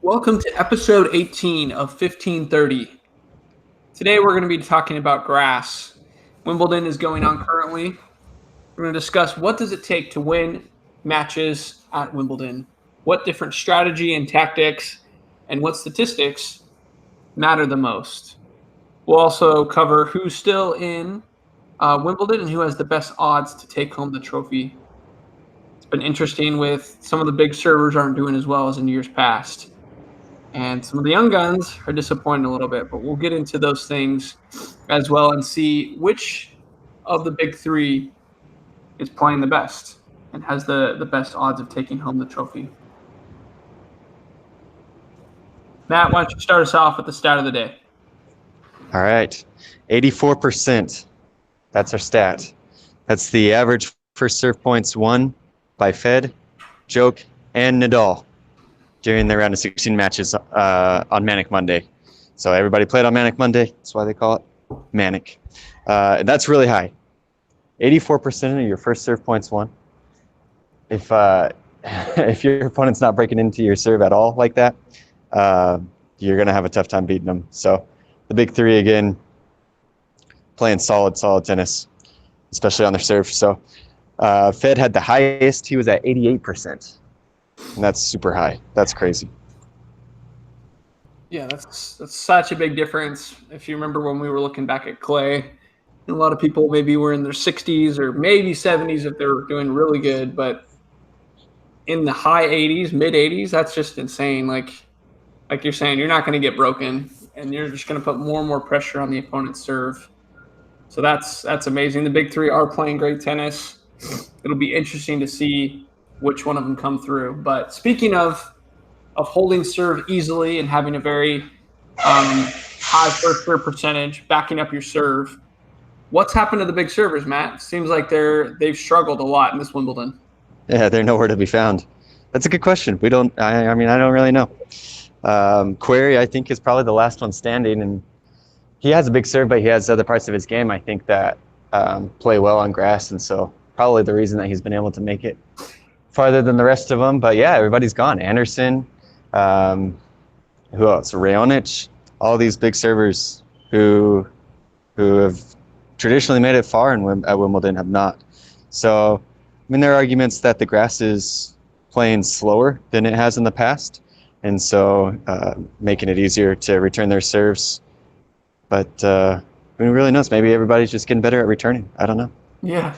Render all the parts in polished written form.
Welcome to episode 18 of 1530. Today we're going to be talking about grass. Wimbledon is going on currently. We're going to discuss what does it take to win matches at Wimbledon, what different strategy and tactics and what statistics matter the most. We'll also cover who's still in Wimbledon and who has the best odds to take home the trophy. It's been interesting with some of the big servers aren't doing as well as in years past. And some of the young guns are disappointing a little bit, but we'll get into those things as well and see which of the big three is playing the best and has the best odds of taking home the trophy. Matt, why don't you start us off with the stat of the day? All right, 84%. That's our stat. That's the average first serve points won by Fed, Joke, and Nadal during the round of 16 matches on Manic Monday. So everybody played on Manic Monday. That's why they call it Manic. That's really high. 84% of your first serve points won. If your opponent's not breaking into your serve at all like that, you're going to have a tough time beating them. So the big three, again, playing solid tennis, especially on their serve. So Fed had the highest. He was at 88%. And that's super high. That's crazy. Yeah, that's such a big difference. If you remember when we were looking back at Clay, a lot of people maybe were in their 60s or maybe 70s if they were doing really good, but in the high 80s, mid 80s, that's just insane. Like you're saying, you're not going to get broken, and you're just going to put more and more pressure on the opponent's serve. So that's amazing. The big three are playing great tennis. It'll be interesting to see which one of them come through. But speaking of holding serve easily and having a very high first serve percentage, backing up your serve, what's happened to the big servers, Matt? Seems like they've struggled a lot in this Wimbledon. Yeah, they're nowhere to be found. That's a good question. I don't really know. Query, I think, is probably the last one standing, and he has a big serve, but he has other parts of his game, I think, that play well on grass, and so probably the reason that he's been able to make it farther than the rest of them. But yeah, everybody's gone. Anderson, who else? Raonic, all these big servers who have traditionally made it far at Wimbledon have not. So, I mean, there are arguments that the grass is playing slower than it has in the past, and so making it easier to return their serves. But who really knows? Maybe everybody's just getting better at returning. I don't know. Yeah.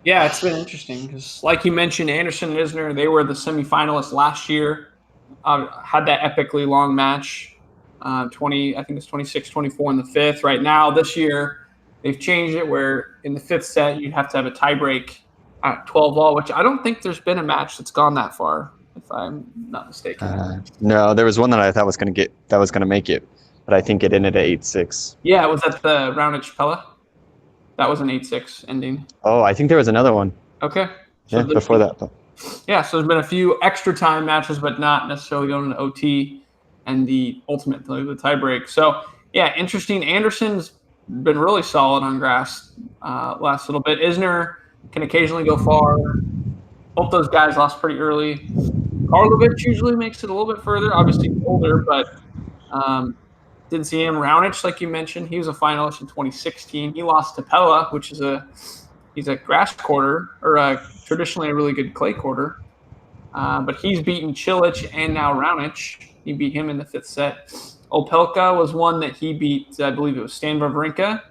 Yeah, it's been interesting because, like you mentioned, Anderson and Isner, they were the semifinalists last year. Had that epically long match, I think it's 26-24 in the fifth. Right now, this year, they've changed it where in the fifth set you have to have a tiebreak at 12-all, which I don't think there's been a match that's gone that far, if I'm not mistaken. No, there was one that I thought was going to make it, but I think it ended at 8-6. Yeah, was that the Raonic Pella? That was an 8-6 ending. Oh, I think there was another one. Okay. So yeah, before that. Yeah, so there's been a few extra time matches, but not necessarily going to OT and the ultimate, the tiebreak. So, yeah, interesting. Anderson's been really solid on grass last little bit. Isner can occasionally go far. Both those guys lost pretty early. Karlovic usually makes it a little bit further. Obviously older, but didn't see him. Raonic, like you mentioned, he was a finalist in 2016. He lost to Pella, which is he's a grass quarter, or traditionally a really good clay quarter. But he's beaten Cilic and now Raonic. He beat him in the fifth set. Opelka was one that he beat, I believe it was Stan Wawrinka,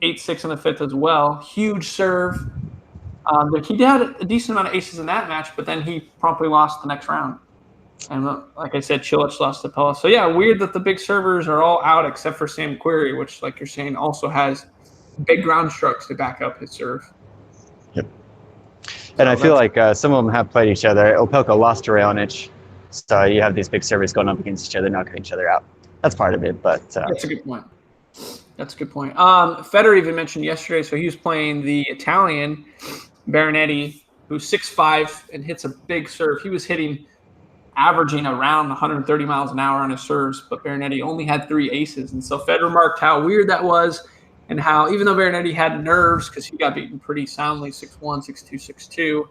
8-6 in the fifth as well. Huge serve. He had a decent amount of aces in that match, but then he promptly lost the next round. And like I said, Cilic lost to Pella. So, yeah, weird that the big servers are all out except for Sam Querrey, which, like you're saying, also has big ground strokes to back up his serve. Yep. And I feel like some of them have played each other. Opelka lost to Raonic, so you have these big servers going up against each other, knocking each other out. That's part of it, but that's a good point. Federer even mentioned yesterday, so he was playing the Italian Berrettini, who's 6'5" and hits a big serve. He was averaging around 130 miles an hour on his serves, but Berrettini only had 3 aces. And so Fed remarked how weird that was and how even though Berrettini had nerves because he got beaten pretty soundly, 6-1, 6-2,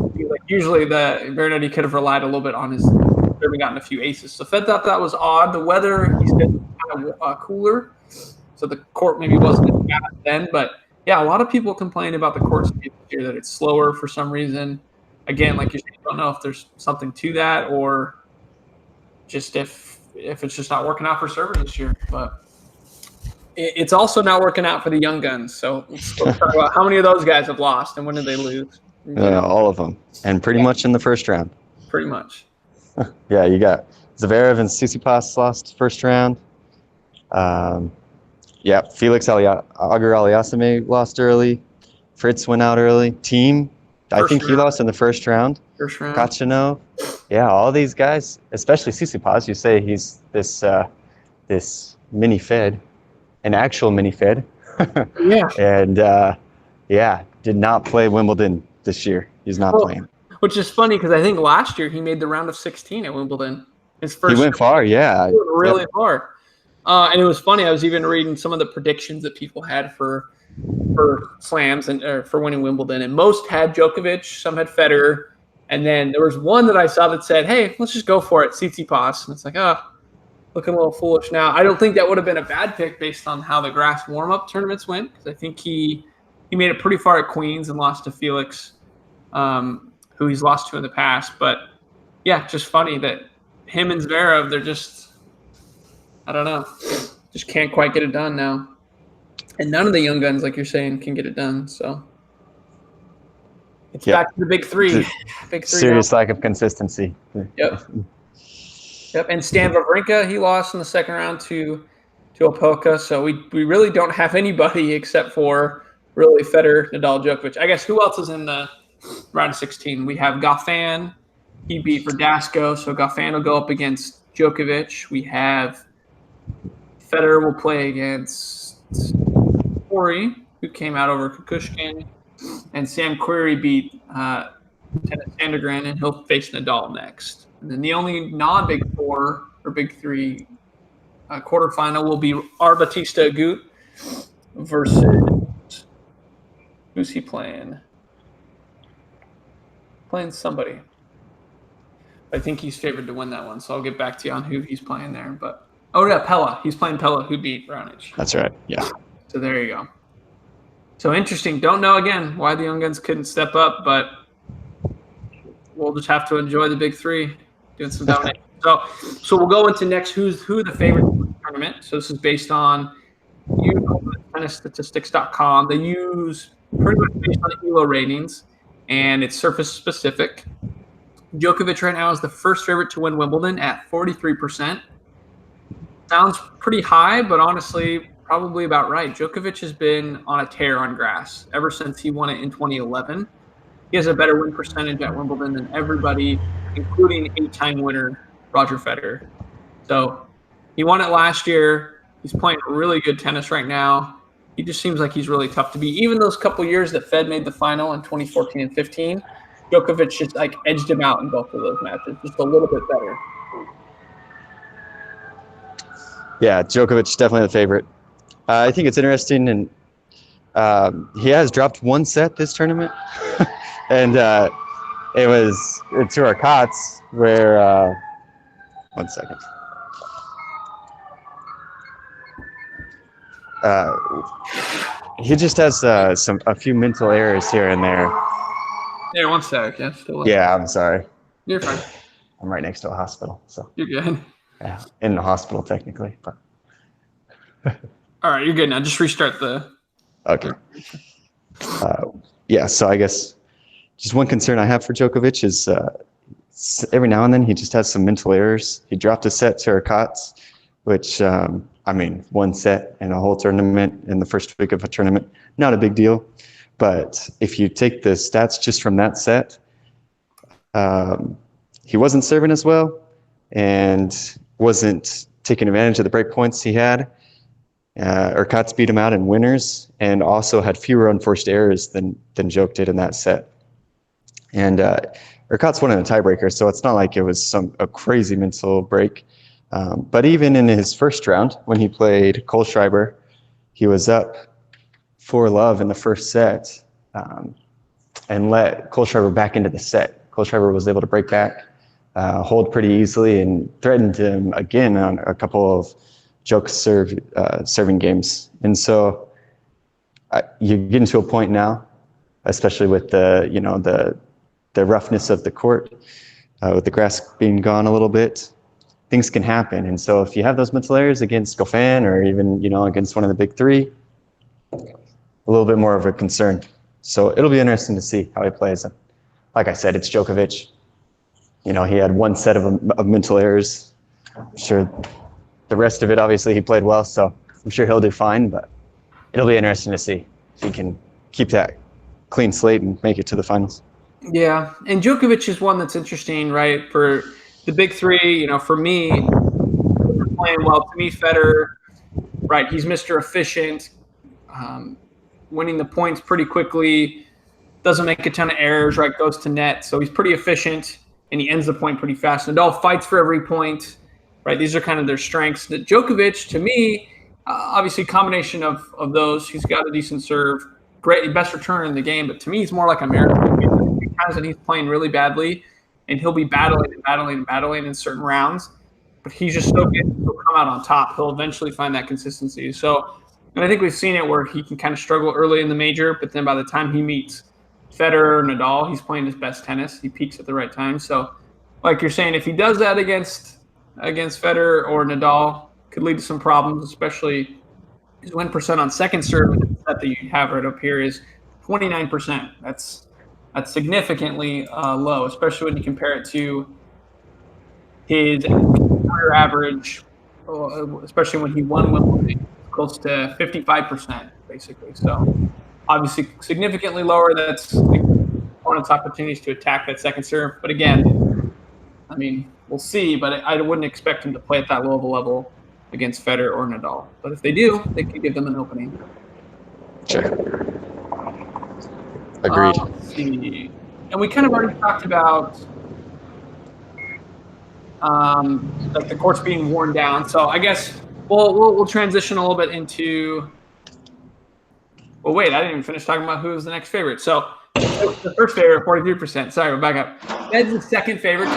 6-2, usually the Berrettini could have relied a little bit on his they've gotten a few aces. So Fed thought that was odd. The weather, he said, was kind of cooler, so the court maybe wasn't as fast then. But yeah, a lot of people complain about the court speed this year, that it's slower for some reason. Again, like you said, you don't know if there's something to that or just if it's just not working out for servers this year. But it's also not working out for the young guns. So let's talk about how many of those guys have lost and when did they lose? All of them, and pretty much in the first round. Pretty much. Yeah, you got Zverev and Tsitsipas lost first round. Yeah, Felix Auger-Aliassime lost early. Fritz went out early. Team, I think he lost in the first round. First round. Kachanov. Yeah, all these guys, especially Tsitsipas. You say he's this mini Fed, an actual mini Fed. Yeah. And yeah, did not play Wimbledon this year. He's not playing. Which is funny because I think last year he made the round of 16 at Wimbledon. His first. He went far, yeah. He went really far. And it was funny. I was even reading some of the predictions that people had for slams and for winning Wimbledon, and most had Djokovic, some had Federer, and then there was one that I saw that said, "Hey, let's just go for it, Tsitsipas." And it's like, looking a little foolish now. I don't think that would have been a bad pick based on how the grass warm-up tournaments went, because I think he made it pretty far at Queens and lost to Felix, who he's lost to in the past. But yeah, just funny that him and Zverev, they're just, I don't know, just can't quite get it done now. And none of the young guns, like you're saying, can get it done. So it's back to the big three. Big three. Serious lack of consistency. Yep. And Stan Wawrinka, he lost in the second round to Opelka. So we really don't have anybody except for really Federer, Nadal, Djokovic. I guess who else is in the round of 16? We have Goffin. He beat Verdasco, so Goffin will go up against Djokovic. We have Federer will play against Corey, who came out over Kukushkin, and Sam Querrey beat Tennis Sandgren, and he'll face Nadal next. And then the only non-Big Four or Big Three quarterfinal will be Batista Agut versus who's he playing? Playing somebody. I think he's favored to win that one, so I'll get back to you on who he's playing there. But Pella. He's playing Pella, who beat Raonic. That's right. Yeah. So there you go. So interesting. Don't know again why the young guns couldn't step up, but we'll just have to enjoy the big three doing some domination. So we'll go into next who the favorite in the tournament. So this is based on tennisstatistics.com. They use pretty much based on the ELO ratings, and it's surface specific. Djokovic right now is the first favorite to win Wimbledon at 43%. Sounds pretty high, but honestly, probably about right. Djokovic has been on a tear on grass ever since he won it in 2011. He has a better win percentage at Wimbledon than everybody, including 8-time winner Roger Federer. So he won it last year. He's playing really good tennis right now. He just seems like he's really tough to beat. Even those couple years that Fed made the final in 2014 and 15, Djokovic just edged him out in both of those matches, just a little bit better. Yeah, Djokovic definitely the favorite. I think it's interesting, and he has dropped one set this tournament, and it was to our cots where. 1 second. He just has a few mental errors here and there. Yeah, 1 sec. Yeah, still. Yeah, I'm sorry. You're fine. I'm right next to a hospital, so. You're good. Yeah, in the hospital technically, but. All right, you're good now. Just restart the. Okay. Yeah, so I guess just one concern I have for Djokovic is every now and then he just has some mental errors. He dropped a set to Urkats, which, one set in a whole tournament in the first week of a tournament, not a big deal. But if you take the stats just from that set, he wasn't serving as well and wasn't taking advantage of the break points he had. Urkats beat him out in winners and also had fewer unforced errors than Djok did in that set. And Urkats won in a tiebreaker, so it's not like it was a crazy mental break. But even in his first round, when he played Kohlschreiber, he was up 4-love in the first set and let Kohlschreiber back into the set. Kohlschreiber was able to break back hold pretty easily and threatened him again on a couple of serving games. And so you get into a point now, especially with the roughness of the court, with the grass being gone a little bit, things can happen. And so if you have those mental errors against Goffin or even, against one of the big three, a little bit more of a concern. So it'll be interesting to see how he plays. Like I said, it's Djokovic. He had one set of mental errors. I'm sure the rest of it, obviously, he played well, so I'm sure he'll do fine, but it'll be interesting to see if he can keep that clean slate and make it to the finals. Yeah, and Djokovic is one that's interesting, right? For the big three, for me, playing well. To me, Federer, right? He's Mr. Efficient, winning the points pretty quickly, doesn't make a ton of errors, right? Goes to net, so he's pretty efficient, and he ends the point pretty fast. Nadal fights for every point, right? These are kind of their strengths. Djokovic, to me, obviously a combination of those. He's got a decent serve, great, best return in the game, but to me, he's more like a marathon. Times that he's playing really badly, and he'll be battling in certain rounds, but he's just so good. He'll come out on top. He'll eventually find that consistency. So, and I think we've seen it where he can kind of struggle early in the major, but then by the time he meets Federer or Nadal, he's playing his best tennis. He peaks at the right time. So, like you're saying, if he does that against Federer or Nadal, could lead to some problems, especially his win percent on second serve that you have right up here is 29%. That's significantly low, especially when you compare it to his career average, especially when he won Wimbledon, close to 55%, basically. So obviously significantly lower. That's opponent's opportunities to attack that second serve. But again, I mean, we'll see, but I wouldn't expect him to play at that low of a level against Federer or Nadal. But if they do, they could give them an opening. Sure. Agreed. Let's see. And we kind of already talked about like the courts being worn down. So I guess we'll transition a little bit into. Well, wait, I didn't even finish talking about who was the next favorite. So the first favorite, 43%. Sorry, we're back up. Ed's the second favorite,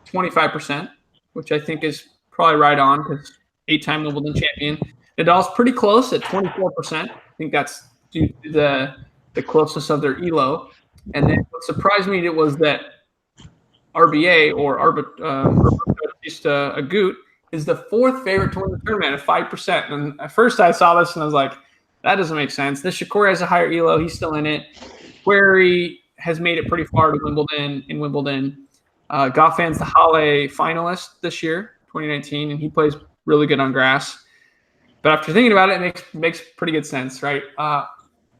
25%, which I think is probably right on because 8-time Wimbledon champion. Nadal's pretty close at 24%. I think that's due to the closeness of their ELO. And then what surprised me was that RBA or Bautista Agut is the fourth favorite to win the tournament at 5%. And at first I saw this and I was like, that doesn't make sense. Nishikori has a higher ELO. He's still in it. Querrey has made it pretty far to Wimbledon. Goffin's the Halle finalist this year, 2019, and he plays really good on grass. But after thinking about it, it makes pretty good sense, right?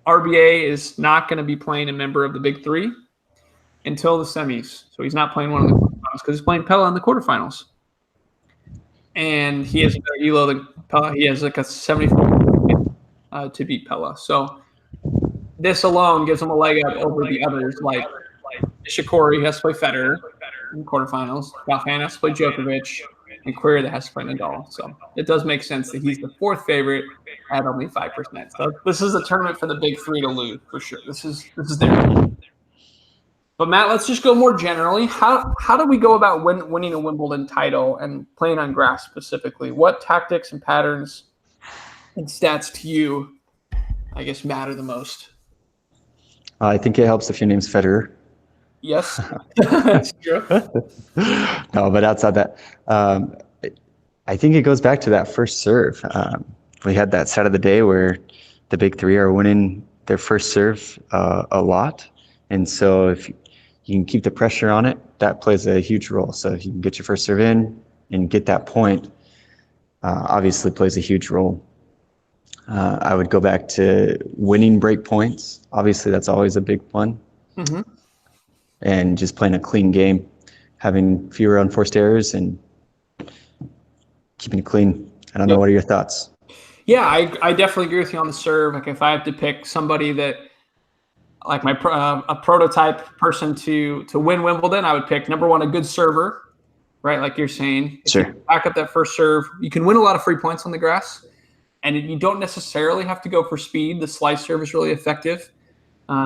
RBA is not going to be playing a member of the big three until the semis. So he's not playing one of the quarterfinals because he's playing Pella in the quarterfinals. And he has a better ELO than Pella. He has like a 74 to beat Pella. So this alone gives him a leg up over the others, like Nishikori has to play Federer in the quarterfinals. Goffin has to play Djokovic, and Querrey that has to play Nadal. So it does make sense that he's the fourth favorite at only 5%. So this is a tournament for the big three to lose for sure. This is their. But Matt, let's just go more generally. How do we go about winning a Wimbledon title and playing on grass specifically? What tactics and patterns and stats to you, I guess, matter the most? I think it helps if your name's Federer. Yes, that's true. No, but outside that, I think it goes back to that first serve. We had that side of the day where the big three are winning their first serve a lot. And so if you can keep the pressure on it, that plays a huge role. So if you can get your first serve in and get that point, obviously plays a huge role. I would go back to winning break points. Obviously, that's always a big one. Mm-hmm. And just playing a clean game, having fewer unforced errors and keeping it clean. I don't know. What are your thoughts? Yeah, I definitely agree with you on the serve. Like if I have to pick somebody that, like a prototype person to win Wimbledon, I would pick number one, a good server, right? Like you're saying, sure. You back up that first serve. You can win a lot of free points on the grass, and you don't necessarily have to go for speed. The slice serve is really effective,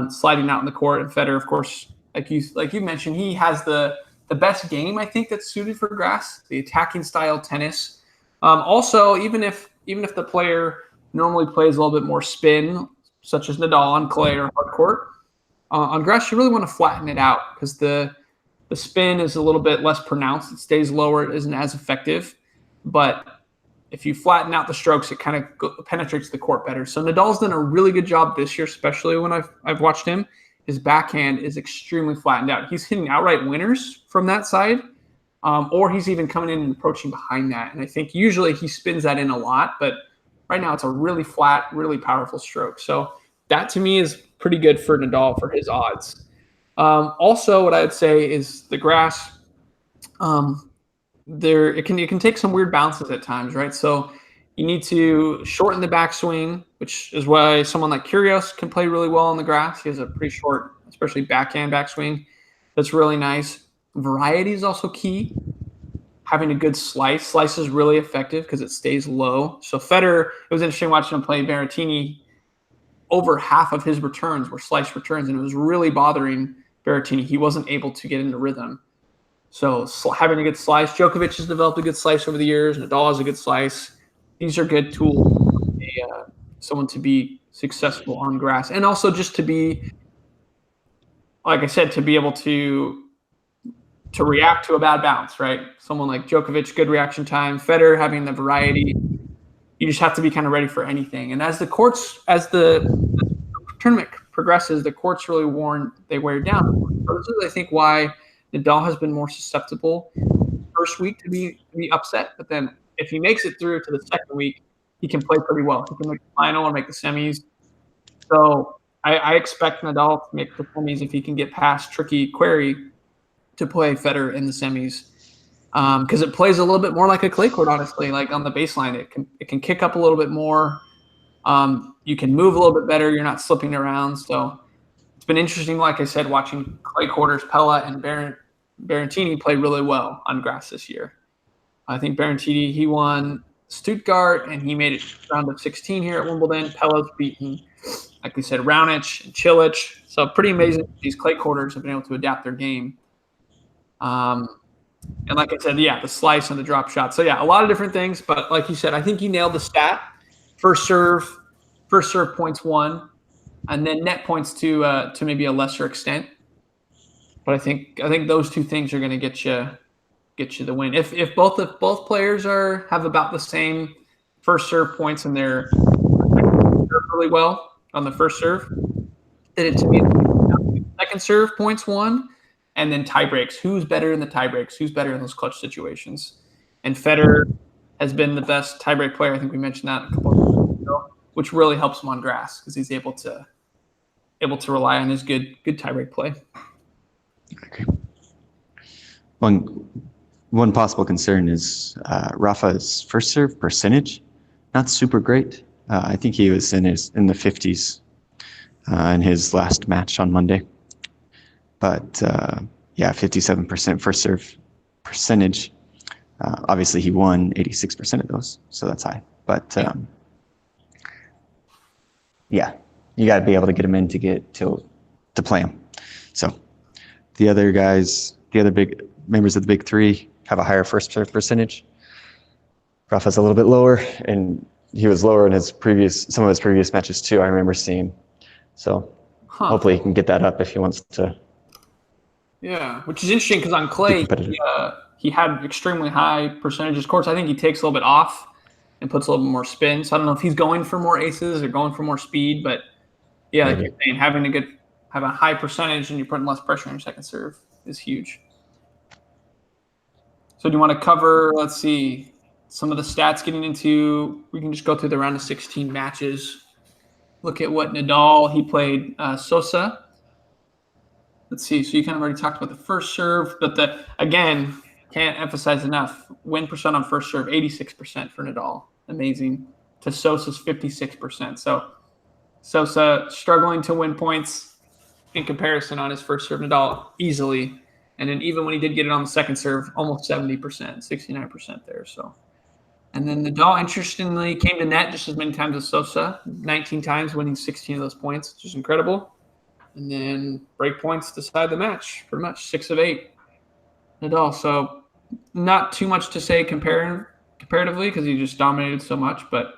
sliding out in the court. And Federer, of course, like you mentioned, he has the the best game, I think, that's suited for grass, the attacking style tennis. Also, even if the player normally plays a little bit more spin, such as Nadal on clay or hard court, on grass, you really want to flatten it out because the spin is a little bit less pronounced. It stays lower. It isn't as effective. But if you flatten out the strokes, it kind of penetrates the court better. So Nadal's done a really good job this year, especially when I've watched him. His backhand is extremely flattened out. He's hitting outright winners from that side, or he's even coming in and approaching behind that. And I think usually he spins that in a lot, but right now it's a really flat, really powerful stroke. So that to me is pretty good for Nadal for his odds. Also, what I would say is the grass. It can take some weird bounces at times, right? So you need to shorten the backswing, which is why someone like Kyrgios can play really well on the grass. He has a pretty short, especially backhand backswing. That's really nice. Variety is also key. Having a good slice is really effective because it stays low. So Federer, it was interesting watching him play Berrettini. Over half of his returns were slice returns, and it was really bothering Berrettini. He wasn't able to get into rhythm. So having a good slice, Djokovic has developed a good slice over the years. Nadal has a good slice. These are good tools for someone to be successful on grass, and also just to be, like I said, to be able to react to a bad bounce, right? Someone like Djokovic, good reaction time. Federer having the variety. You just have to be kind of ready for anything. And as the tournament progresses, the courts really wear down. So this is, I think, why Nadal has been more susceptible first week to be upset. But then if he makes it through to the second week, he can play pretty well. He can make the final or make the semis. So I expect Nadal to make the semis if he can get past tricky Query to play Federer in the semis. Because it plays a little bit more like a clay court, honestly. Like on the baseline, it can kick up a little bit more. You can move a little bit better. You're not slipping around. So it's been interesting, like I said, watching clay quarters, Pella and Berrettini play really well on grass this year. I think Berrettini, he won Stuttgart, and he made it round of 16 here at Wimbledon. Pella's beaten, like we said, Raonic and Cilic. So pretty amazing these clay quarters have been able to adapt their game. And like I said, the slice and the drop shot. So, a lot of different things. But like you said, I think you nailed the stat. First serve points won, and then net points to maybe a lesser extent. But I think those two things are going to get you the win. If both players have about the same first serve points and they're really well on the first serve, then it to me second serve points won. And then tie breaks. Who's better in the tie breaks? Who's better in those clutch situations? And Federer has been the best tie break player. I think we mentioned that a couple of minutes ago, which really helps him on grass because he's able to rely on his good tie break play. Okay. One possible concern is Rafa's first serve percentage, not super great. I think he was in the 50s in his last match on Monday. But 57% first serve percentage. Obviously, he won 86% of those, so that's high. But you got to be able to get him in to play him. So the other big members of the big three have a higher first serve percentage. Rafa's a little bit lower, and he was lower in some of his previous matches too. I remember seeing. So hopefully he can get that up if he wants to. Yeah, which is interesting because on clay, he had extremely high percentages. Of course, I think he takes a little bit off and puts a little bit more spin. So I don't know if he's going for more aces or going for more speed, but like you're saying, have a high percentage and you're putting less pressure on your second serve is huge. So do you want to cover, let's see, some of the stats getting into, we can just go through the round of 16 matches. Look at what Nadal, he played Sosa. Let's see. So you kind of already talked about the first serve, but again, can't emphasize enough. Win percent on first serve, 86% for Nadal. Amazing. To Sosa's 56%. So Sosa struggling to win points in comparison on his first serve. Nadal easily. And then even when he did get it on the second serve, almost 70%, 69% there. So, and then Nadal, interestingly, came to net just as many times as Sosa, 19 times, winning 16 of those points, which is incredible. And then break points decide the match, pretty much 6 of 8. Nadal. So not too much to say comparatively because he just dominated so much, but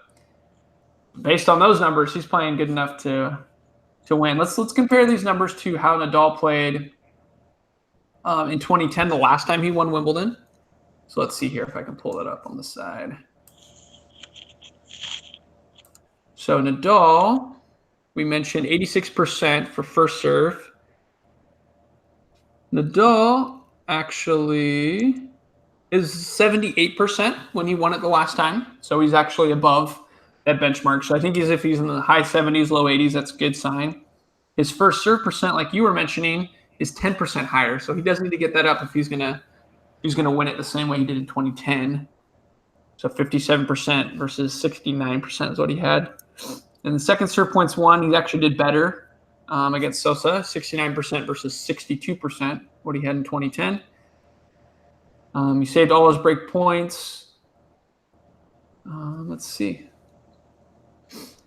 based on those numbers, he's playing good enough to win. Let's compare these numbers to how Nadal played in 2010, the last time he won Wimbledon. So let's see here if I can pull that up on the side. So Nadal, we mentioned 86% for first serve. Nadal actually is 78% when he won it the last time. So he's actually above that benchmark. So I think if he's in the high 70s, low 80s, that's a good sign. His first serve percent, like you were mentioning, is 10% higher. So he does need to get that up if he's gonna win it the same way he did in 2010. So 57% versus 69% is what he had. And the second serve points won, he actually did better against Sosa, 69% versus 62%, what he had in 2010. He saved all his break points. Let's see.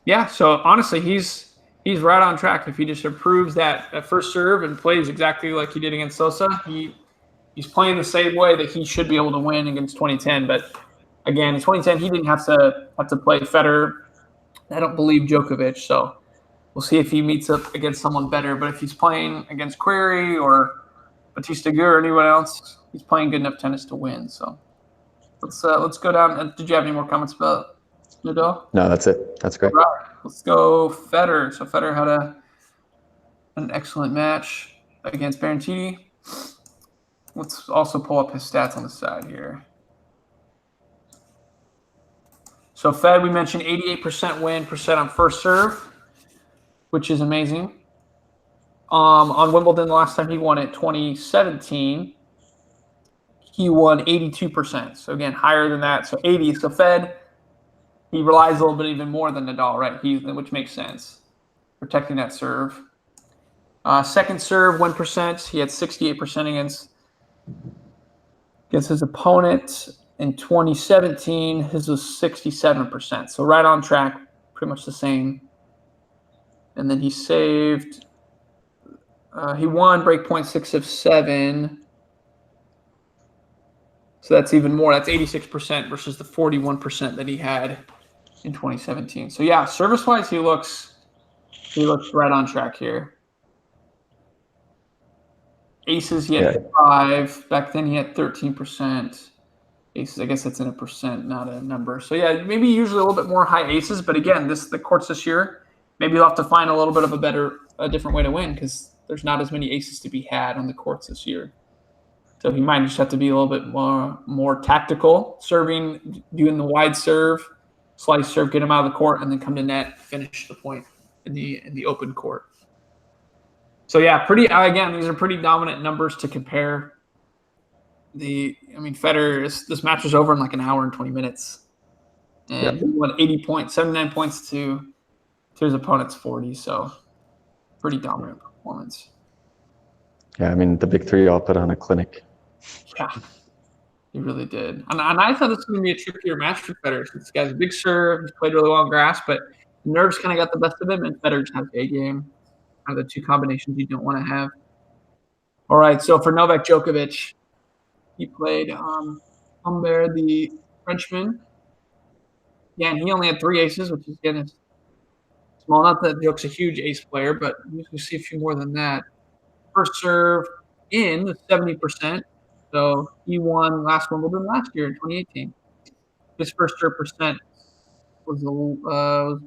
Yeah, so honestly, he's right on track. If he just improves that first serve and plays exactly like he did against Sosa, he's playing the same way that he should be able to win against 2010. But again, in 2010, he didn't have to play Federer. I don't believe Djokovic, so we'll see if he meets up against someone better. But if he's playing against Querrey or Batista Agut or anyone else, he's playing good enough tennis to win. So let's go down. Did you have any more comments about Nadal? No, that's it. That's great. All right, let's go Federer. So Federer had an excellent match against Berrettini. Let's also pull up his stats on the side here. So Fed, we mentioned 88% win percent on first serve, which is amazing. On Wimbledon, the last time he won it, 2017, he won 82%. So again, higher than that. So 80. So Fed, he relies a little bit even more than Nadal, right? Which makes sense, protecting that serve. Second serve win percent, he had 68% against his opponent. In 2017, his was 67%. So right on track, pretty much the same. And then he saved, he won breakpoint 6 of 7. So that's even more. That's 86% versus the 41% that he had in 2017. So yeah, service-wise, he looks right on track here. Aces, he had 5. Back then, he had 13%. Aces, I guess that's in a percent, not a number. So yeah, maybe usually a little bit more high aces. But again, the courts this year, maybe you'll have to find a little bit of a different way to win because there's not as many aces to be had on the courts this year. So he might just have to be a little bit more tactical, serving, doing the wide serve, slice serve, get him out of the court, and then come to net, finish the point in the open court. So yeah, again, these are pretty dominant numbers to compare. Federer, this match was over in like an hour and 20 minutes. And he won 80 points, 79 points to his opponent's 40. So pretty dominant performance. Yeah, the big three all put on a clinic. Yeah, he really did. And I thought this was going to be a trickier match for Federer. This guy's a big serve. He's played really well on grass, but nerves kind of got the best of him, and Federer just has a game. Are the two combinations you don't want to have. All right, so for Novak Djokovic, he played Humbert, the Frenchman. Yeah, and he only had 3 aces, which is again small. Not that Djokovic's a huge ace player, but you can see a few more than that. First serve in 70%. So he won last Wimbledon last year in 2018. His first serve percent was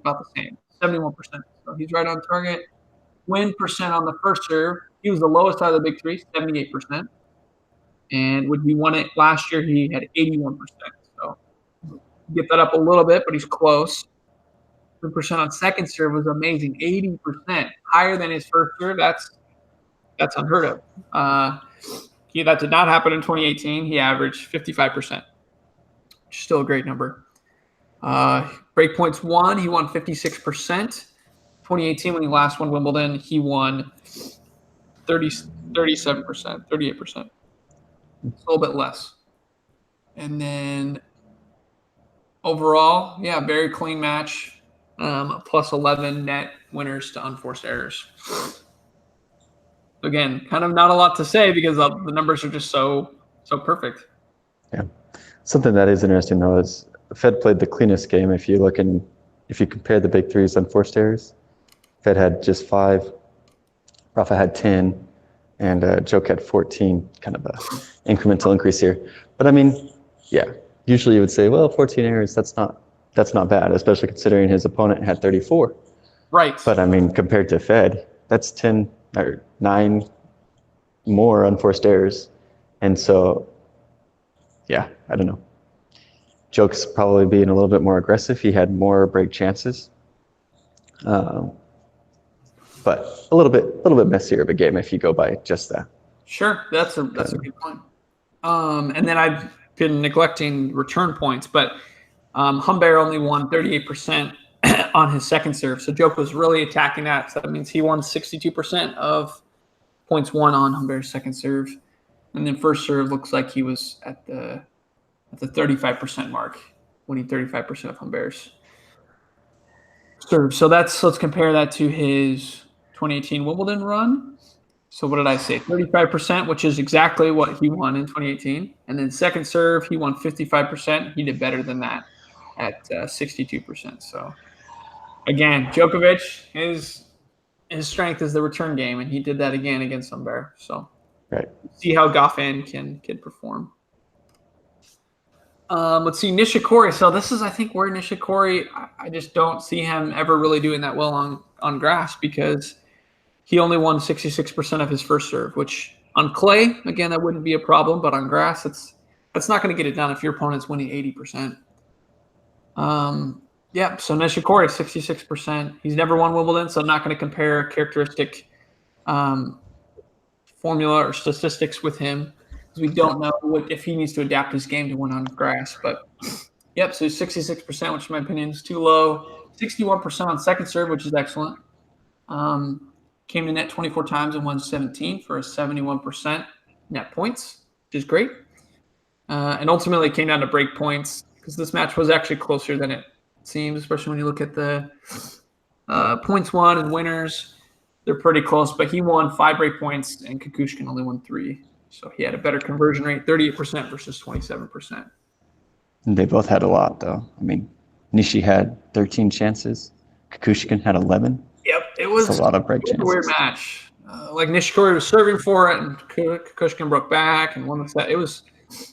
about the same, 71%. So he's right on target. Win percent on the first serve, he was the lowest out of the big three, 78%. And when he won it last year, he had 81%. So get that up a little bit, but he's close. The percent on second serve was amazing, 80%, higher than his first serve. That's unheard of. That did not happen in 2018. He averaged 55%, which is still a great number. Breakpoints won. He won 56%. 2018, when he last won Wimbledon, he won 37%, 38%. It's a little bit less. And then overall, yeah, very clean match. Plus 11 net winners to unforced errors. Again, kind of not a lot to say because the numbers are just so So perfect. Yeah. Something that is interesting though is Fed played the cleanest game. If you compare the big threes unforced errors, Fed had just 5, Rafa had 10, and Joke had 14. Kind of a incremental increase here. But I mean, yeah, usually you would say, well, 14 errors, that's not bad, especially considering his opponent had 34. Right. But I mean, compared to Fed, that's 10 or 9 more unforced errors. And so, yeah, I don't know. Joke's probably being a little bit more aggressive. He had more break chances. But a little bit messier of a game if you go by just that. Sure, that's a good point. And then I've been neglecting return points, but Humbert only won 38% on his second serve. So Joke was really attacking that. So that means he won 62% of points won on Humbert's second serve. And then first serve looks like he was at the 35% mark, winning 35% of Humbert's serve. So let's compare that to his 2018 Wimbledon run. So what did I say? 35%, which is exactly what he won in 2018. And then second serve, he won 55%. He did better than that at 62%. So again, Djokovic, his strength is the return game, and he did that again against Humbert. So right. See how Goffin can perform. Let's see, Nishikori. So this is, I think, where Nishikori, I just don't see him ever really doing that well on grass because he only won 66% of his first serve, which on clay, again, that wouldn't be a problem, but on grass, that's not going to get it done if your opponent's winning 80%. Yeah, so Nishikori, 66%. He's never won Wimbledon, so I'm not going to compare characteristic formula or statistics with him because we don't know if he needs to adapt his game to win on grass. But, yep, so 66%, which in my opinion is too low. 61% on second serve, which is excellent. Came to net 24 times and won 17 for a 71% net points, which is great. And ultimately it came down to break points because this match was actually closer than it seems, especially when you look at the points won and winners. They're pretty close, but he won 5 break points and Kukushkin only won 3. So he had a better conversion rate, 38% versus 27%. And they both had a lot, though. I mean, Nishi had 13 chances. Kukushkin had 11. Yep, it was a lot of break chances. A weird match. Like Nishikori was serving for it, and Kukushkin broke back and won the set. It was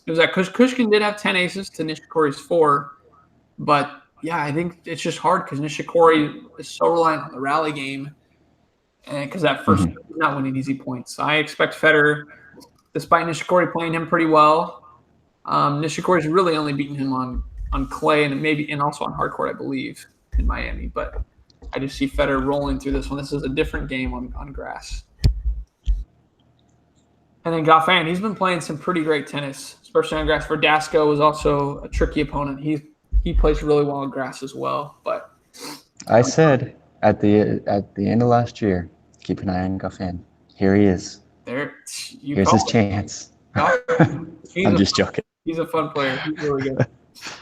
that Kukushkin did have 10 aces to Nishikori's 4, but yeah, I think it's just hard because Nishikori is so reliant on the rally game, and because that first he's not winning easy points. I expect Federer, despite Nishikori playing him pretty well, Nishikori's really only beaten him on clay and also on hard court, I believe, in Miami, but I just see Federer rolling through this one. This is a different game on grass. And then Goffin, he's been playing some pretty great tennis, especially on grass. Verdasco was also a tricky opponent. He plays really well on grass as well. But I said at the end of last year, keep an eye on Goffin. Here he is. Here's his chance. I'm just joking. He's a fun player. He's really good.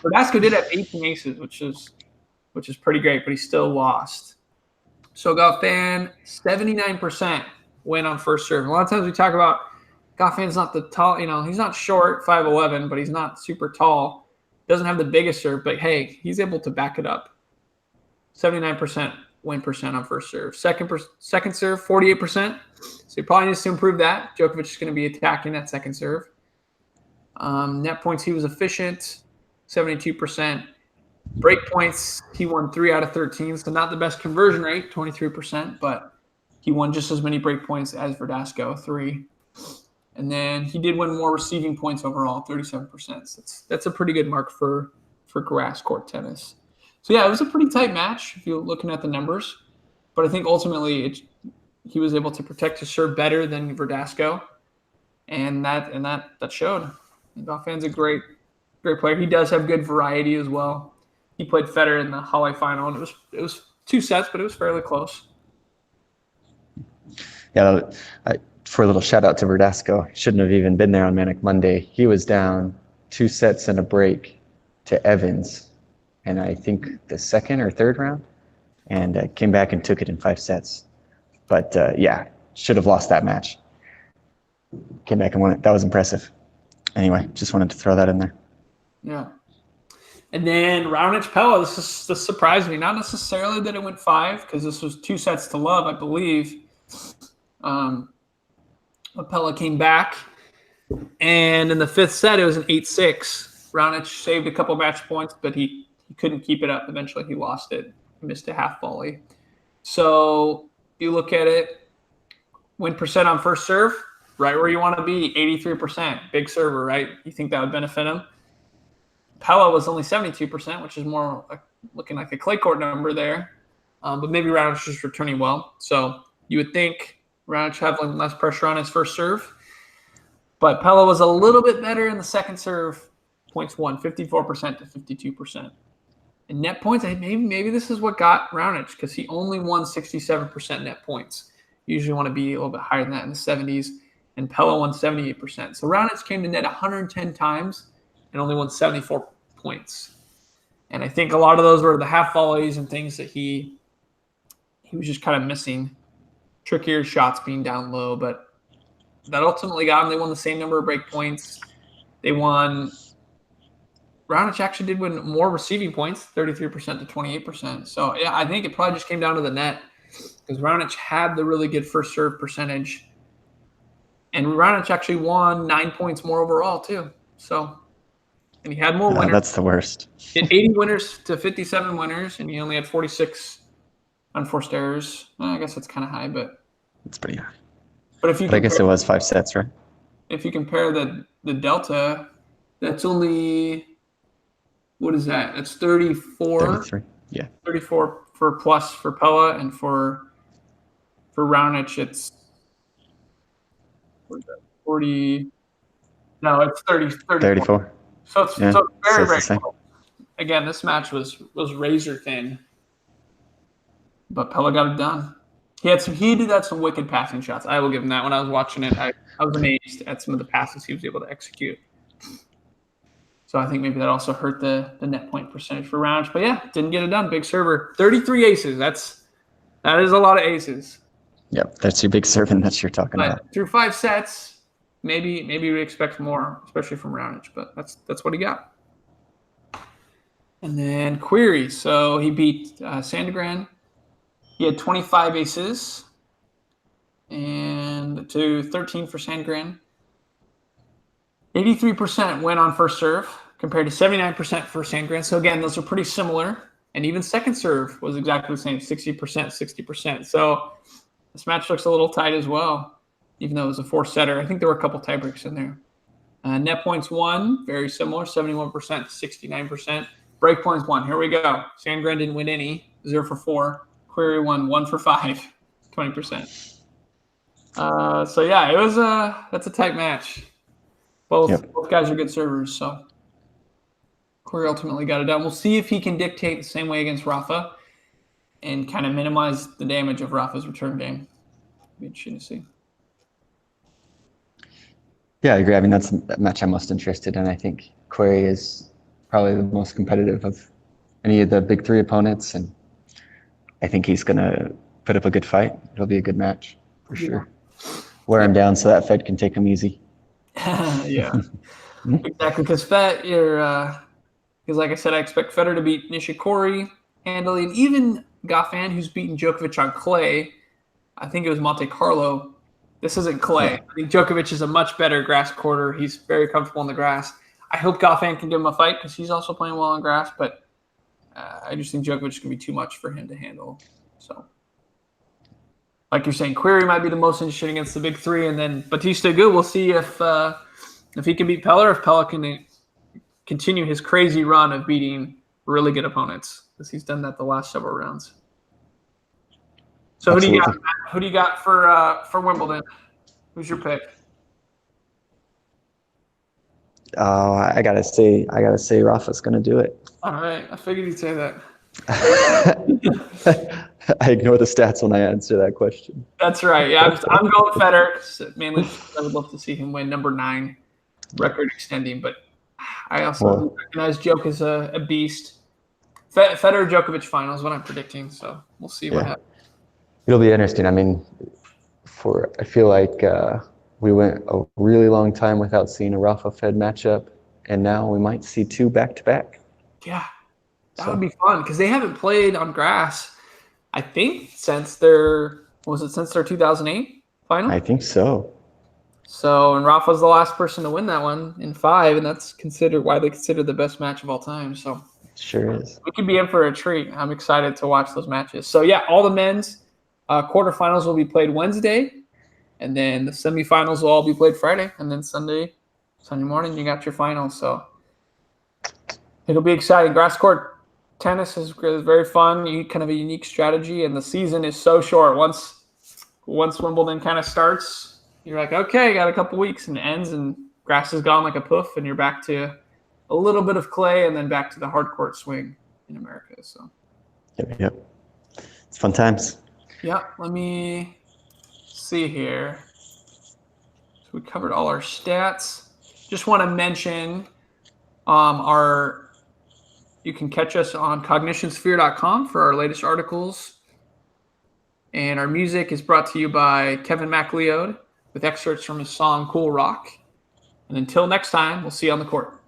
Verdasco did have 18 aces, which is pretty great, but he still lost. So Goffin, 79% win on first serve. A lot of times we talk about Goffin's not the tall, he's not short, 5'11", but he's not super tall. Doesn't have the biggest serve, but hey, he's able to back it up. 79% win percent on first serve. Second serve, 48%. So he probably needs to improve that. Djokovic is going to be attacking that second serve. Net points, he was efficient, 72%. Break points, he won 3 out of 13, so not the best conversion rate, 23%, but he won just as many break points as Verdasco, 3. And then he did win more receiving points overall, 37%. So that's a pretty good mark for grass court tennis. So yeah, it was a pretty tight match if you're looking at the numbers, but I think ultimately he was able to protect his serve better than Verdasco, and that showed. Goffin's a great player. He does have good variety as well. He played Federer in the Hawaii final, and it was 2 sets, but it was fairly close. Yeah, for a little shout out to Verdasco, shouldn't have even been there on Manic Monday. He was down 2 sets and a break to Evans, and I think the second or third round, and came back and took it in 5 sets. But yeah, should have lost that match. Came back and won it. That was impressive. Anyway, just wanted to throw that in there. Yeah. And then Raonic Pella, this surprised me. Not necessarily that it went 5, because this was 2 sets to love, I believe. But Pella came back, and in the 5th set, it was an 8-6. Raonic saved a couple match points, but he couldn't keep it up. Eventually, he lost it. He missed a half volley. So you look at it, win percent on first serve, right where you want to be, 83%. Big server, right? You think that would benefit him? Pella was only 72%, which is more looking like a clay court number there. But maybe Raonic is returning well. So you would think Raonic having less pressure on his first serve. But Pella was a little bit better in the second serve. Points won 54% to 52%. And net points, maybe this is what got Raonic, because he only won 67% net points. You usually want to be a little bit higher than that in the 70s. And Pella won 78%. So Raonic came to net 110 times and only won 74 points. And I think a lot of those were the half volleys and things that he was just kind of missing. Trickier shots being down low, but that ultimately got him. They won the same number of break points. They won. Raonic actually did win more receiving points, 33% to 28%. So, yeah, I think it probably just came down to the net, because Raonic had the really good first serve percentage. And Raonic actually won 9 points more overall, too. So, and he had more winners. That's the worst. He had 80 winners to 57 winners, and he only had 46 unforced errors. Well, I guess that's kind of high, but It's pretty high. But if you I guess it was 5 sets, right? If you compare the delta, that's only, what is that? That's 34. 33. Yeah. 34 for plus for Pella, and for Raonic it's, what is that? 40. No, it's 34. 34. So it's very, very same. close. Again, this match was razor thin, but Pella got it done. He did have some wicked passing shots. I will give him that. When I was watching it, I was amazed at some of the passes he was able to execute. So I think maybe that also hurt the net point percentage for Raonic. But yeah, didn't get it done. Big server. 33 aces. That is a lot of aces. Yep, that's your big serve, and that's you're talking about. Through 5 sets, maybe we expect more, especially from Raonic, but that's what he got. And then Query. So he beat Sandgren. He had 25 aces and to 13 for Sandgren. 83% went on first serve compared to 79% for Sandgren. So again, those are pretty similar. And even second serve was exactly the same, 60%, 60%. So this match looks a little tight as well, even though it was a 4-setter. I think there were a couple tiebreaks in there. Net points won, very similar, 71% to 69%. Break points won. Here we go. Sandgren didn't win any, 0 for 4. Query won 1 for 5, 20%. So yeah, that's a tight match. Both guys are good servers, so Query ultimately got it done. We'll see if he can dictate the same way against Rafa and kind of minimize the damage of Rafa's return game. Be interesting to see. Yeah, I agree. I mean, that's the match I'm most interested in. I think Query is probably the most competitive of any of the big 3 opponents, and I think he's going to put up a good fight. It'll be a good match for sure. Wear him down so that Fed can take him easy. Yeah, exactly. Because like I said, I expect Federer to beat Nishikori handily, and even Goffin, who's beaten Djokovic on clay. I think it was Monte Carlo. This isn't clay. Yeah. I think Djokovic is a much better grass quarter. He's very comfortable on the grass. I hope Goffin can give him a fight because he's also playing well on grass, but I just think Djokovic can be too much for him to handle. So, like you're saying, Query might be the most interesting against the big 3, and then Bautista Agut. We'll see if he can beat Pella, or if Pella can continue his crazy run of beating really good opponents, because he's done that the last several rounds. So Absolutely. Who do you got for Wimbledon? Who's your pick? I gotta say Rafa's gonna do it. All right, I figured you'd say that. I ignore the stats when I answer that question. That's right. Yeah, I'm going Federer, mainly I would love to see him win number 9, record extending. But I also recognize Djokovic as a beast. Federer Djokovic final is what I'm predicting. So we'll see what happens. It'll be interesting. I mean, I feel like we went a really long time without seeing a Rafa Fed matchup, and now we might see 2 back-to-back. Yeah, that would be fun because they haven't played on grass, I think, since their 2008 final? I think so. So, and Rafa's the last person to win that one in 5, and that's why they consider the best match of all time. So, Sure is. we could be in for a treat. I'm excited to watch those matches. So, yeah, all the men's quarterfinals will be played Wednesday, and then the semifinals will all be played Friday, and then Sunday morning you got your finals. So, it'll be exciting. Grass court tennis is very fun. Kind of a unique strategy, and the season is so short. Once Wimbledon kind of starts, you're like, okay, got a couple weeks, and it ends, and grass is gone like a poof, and you're back to a little bit of clay, and then back to the hard court swing in America. So, Yep. It's fun times. yeah. Let me see here. So we covered all our stats. Just want to mention you can catch us on cognitionsphere.com for our latest articles. And our music is brought to you by Kevin MacLeod with excerpts from his song Cool Rock. And until next time, we'll see you on the court.